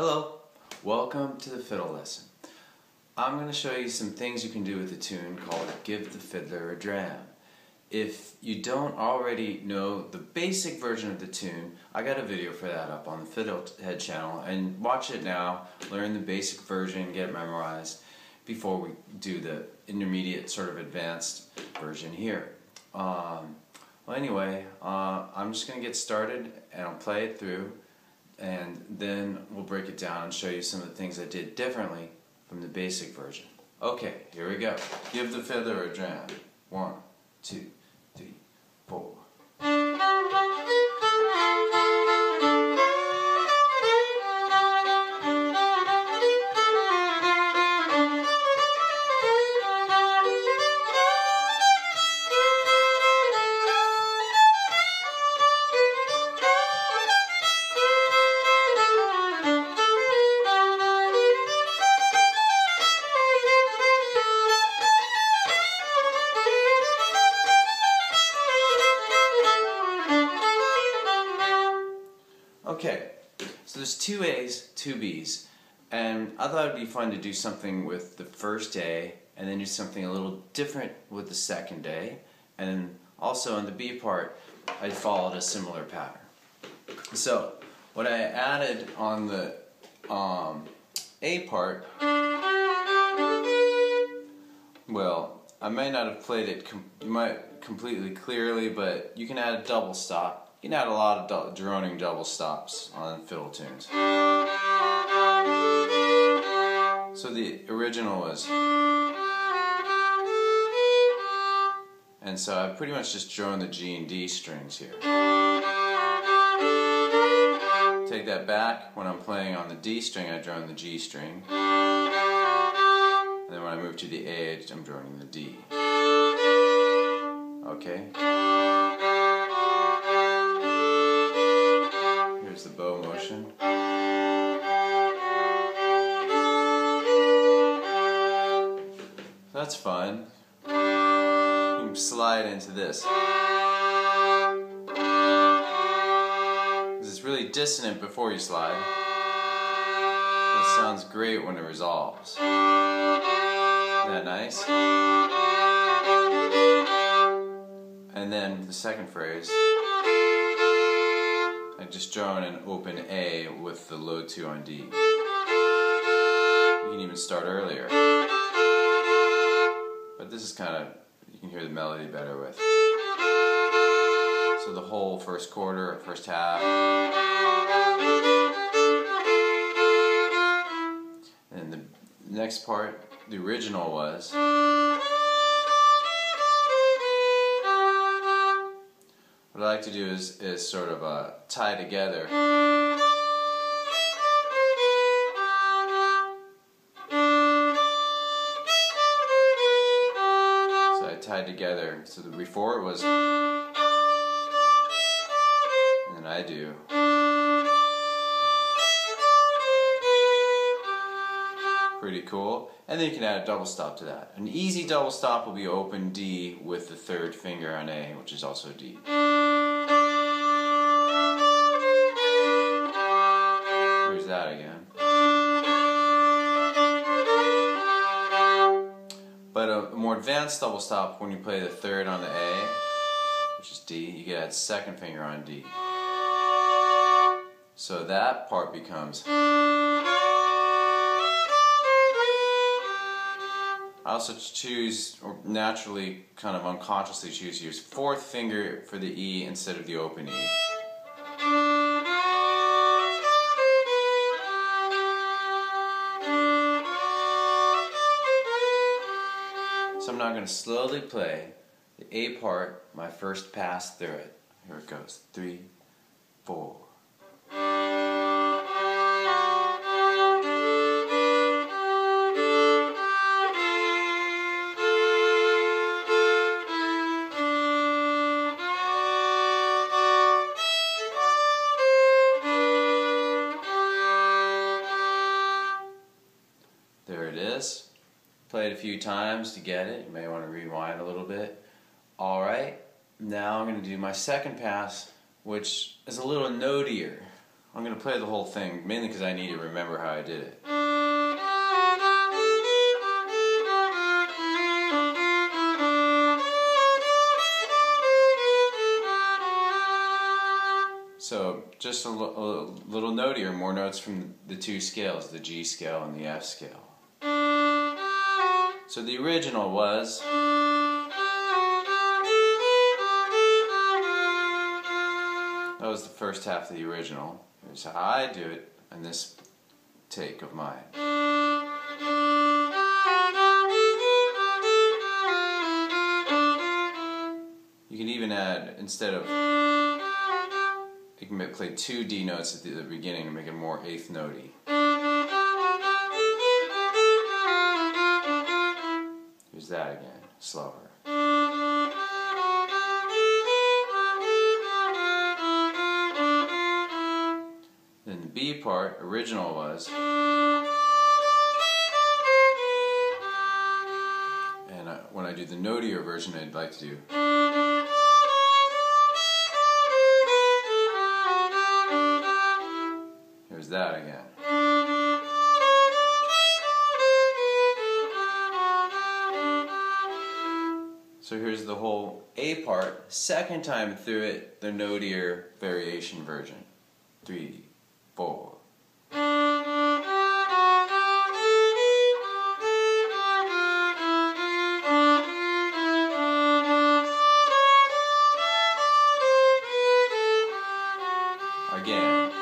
Hello, welcome to the fiddle lesson. I'm going to show you some things you can do with a tune called Give the Fiddler a Dram. If you don't already know the basic version of the tune, I got a video for that up on the Fiddlehead channel, and watch it now, learn the basic version, get it memorized before we do the intermediate sort of advanced version here. Well anyway, I'm just going to get started and I'll play it through, and then we'll break it down and show you some of the things I did differently from the basic version. Okay, here we go. Give the fiddler a dram. 1, 2, 3, 4. Okay, so there's 2 A's, 2 B's, and I thought it would be fun to do something with the first A and then do something a little different with the second A, and then also on the B part I followed a similar pattern. So what I added on the A part, well, I may not have played it completely clearly, but you can add a double stop. You can add a lot of droning double stops on fiddle tunes. So the original was, and so I pretty much just droned the G and D strings here. Take that back. When I'm playing on the D string, I drone the G string. And then when I move to the A, I'm droning the D. Okay. Here's the bow motion. That's fun. You can slide into this. It's really dissonant before you slide. It sounds great when it resolves. Isn't that nice? And then the second phrase, I just drone an open A with the low 2 on D. You can even start earlier. But this is kind of, you can hear the melody better with. So the whole first quarter, first half. And the next part, the original was, what I like to do is sort of tie together. So I tied together. So before it was, and then I do. Pretty cool. And then you can add a double stop to that. An easy double stop will be open D with the third finger on A, which is also D. Here's that again. But a more advanced double stop, when you play the third on the A, which is D, you get that second finger on D. So that part becomes. I also choose, or naturally, kind of unconsciously choose to use fourth finger for the E instead of the open E. So I'm now going to slowly play the A part, my first pass through it. Here it goes. 3, 4. There it is. Play it a few times to get it. You may want to rewind a little bit. Alright, now I'm going to do my second pass, which is a little notier. I'm going to play the whole thing, mainly because I need to remember how I did it. So just a little note here, more notes from the two scales, the G scale and the F scale. So the original was... That was the first half of the original. Here's how I do it in this take of mine. You can even add, instead of... You can play two D notes at the beginning to make it more eighth notey. Here's that again, slower. Then the B part, original was... And when I do the notier version, I'd like to do... Here's that again. So here's the whole A part, second time through it, the notier variation version. 3, 4. Again.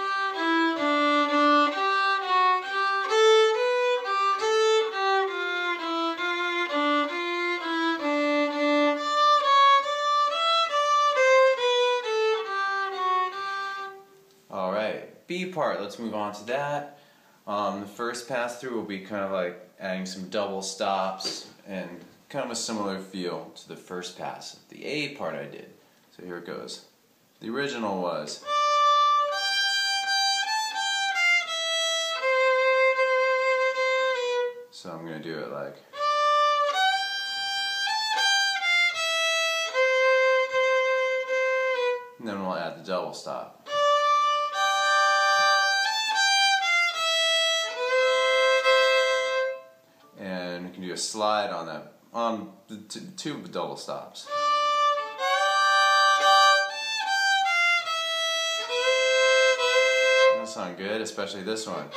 Alright, B part, let's move on to that. The first pass through will be kind of like adding some double stops and kind of a similar feel to the first pass. The A part I did. So here it goes. The original was... So I'm going to do it like... And then we'll add the double stop. And we can do a slide on that, on the two double stops. That sounds good, especially this one.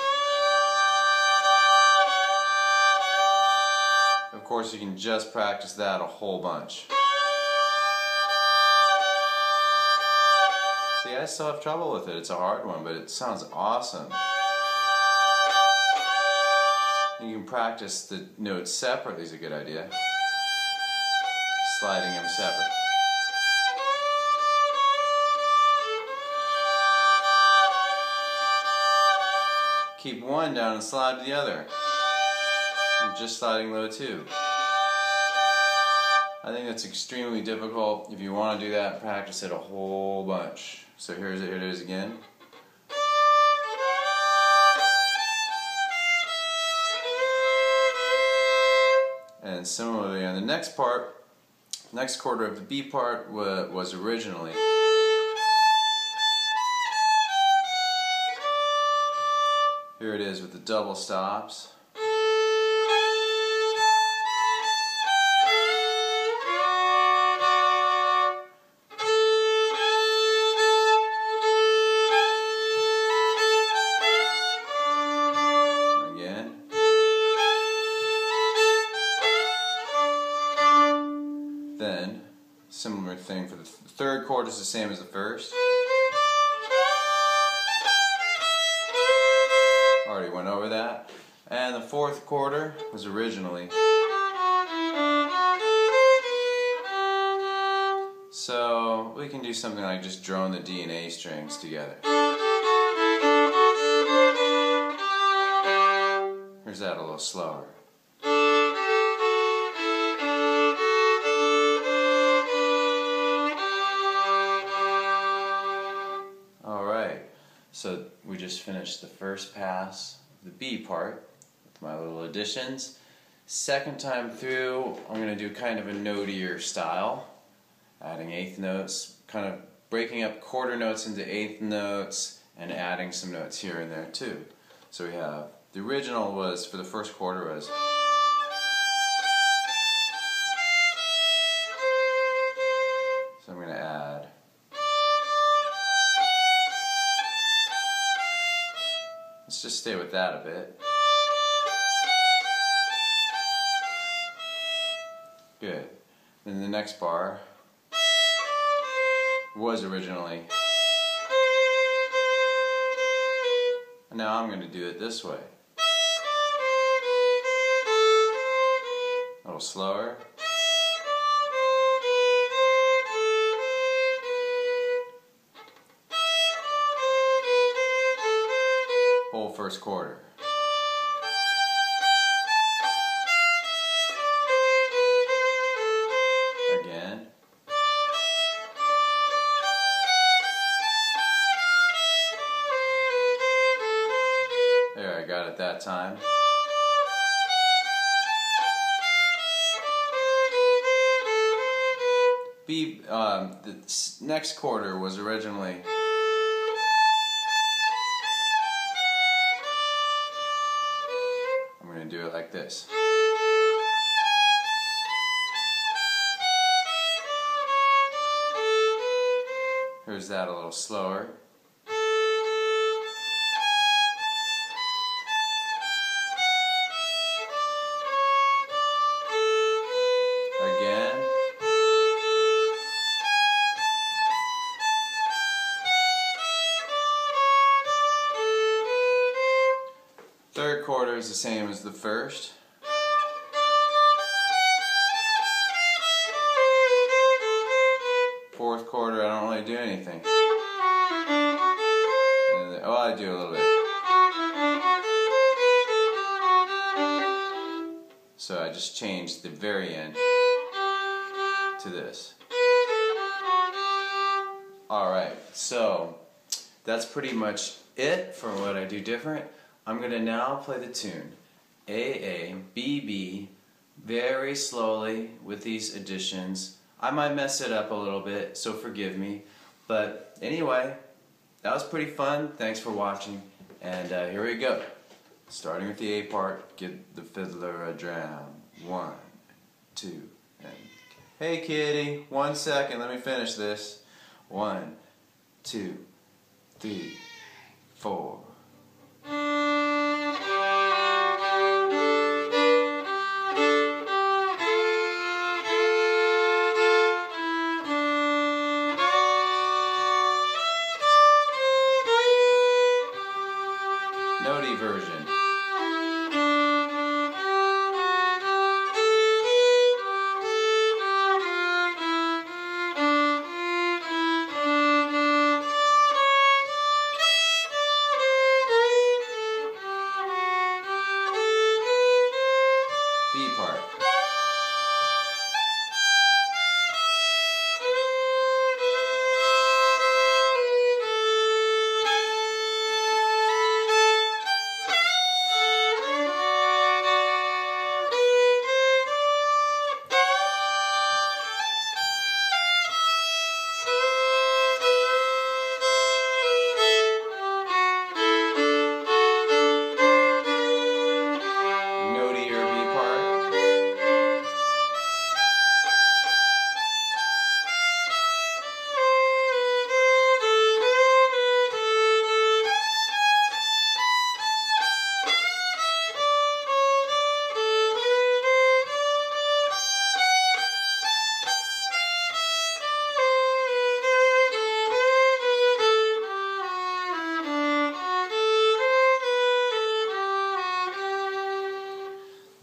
Of course, you can just practice that a whole bunch. See, I still have trouble with it. It's a hard one, but it sounds awesome. You can practice the notes separately is a good idea. Sliding them separate. Keep one down and slide to the other. I'm just sliding low too. I think that's extremely difficult. If you want to do that, practice it a whole bunch. So here it is again. And similarly on the next part, next quarter of the B part was originally. Here it is with the double stops. Then, similar thing for the third chord is the same as the first. Already went over that. And the fourth quarter was originally. So we can do something like just drone the D and A strings together. Here's that a little slower. So we just finished the first pass, the B part, with my little additions. Second time through, I'm going to do kind of a notier style, adding eighth notes, kind of breaking up quarter notes into eighth notes, and adding some notes here and there too. So we have, the original was, for the first quarter was, so I'm going to add, let's just stay with that a bit. Good. Then the next bar was originally, and now I'm going to do it this way. A little slower. Whole first quarter. Again. There, I got it that time. The next quarter was originally, I'm going to do it like this. Here's that a little slower. Again. Third quarter is the same as the first. Fourth quarter, I don't really do anything. Oh, I do a little bit. So I just changed the very end to this. Alright, so that's pretty much it for what I do different. I'm going to now play the tune A, A, B, B, very slowly with these additions. I might mess it up a little bit, so forgive me. But anyway, that was pretty fun. Thanks for watching. And here we go. Starting with the A part, give the fiddler a dram. 1, 2, and hey kitty, 1 second, let me finish this. 1, 2, 3, 4. Notey version. B part.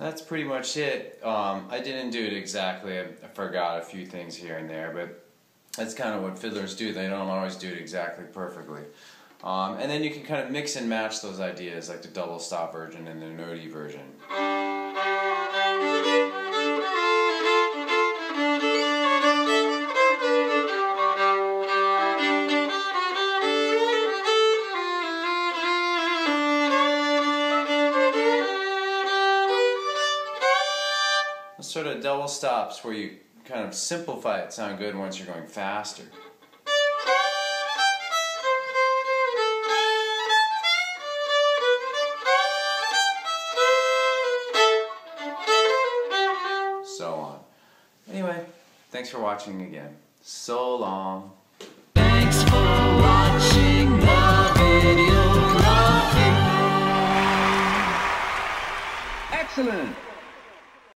That's pretty much it. I didn't do it exactly. I forgot a few things here and there, but that's kind of what fiddlers do. They don't always do it exactly perfectly. And then you can kind of mix and match those ideas, like the double stop version and the notey version. Sort of double stops where you kind of simplify it sound good once you're going faster. Anyway, thanks for watching again. So long. Thanks for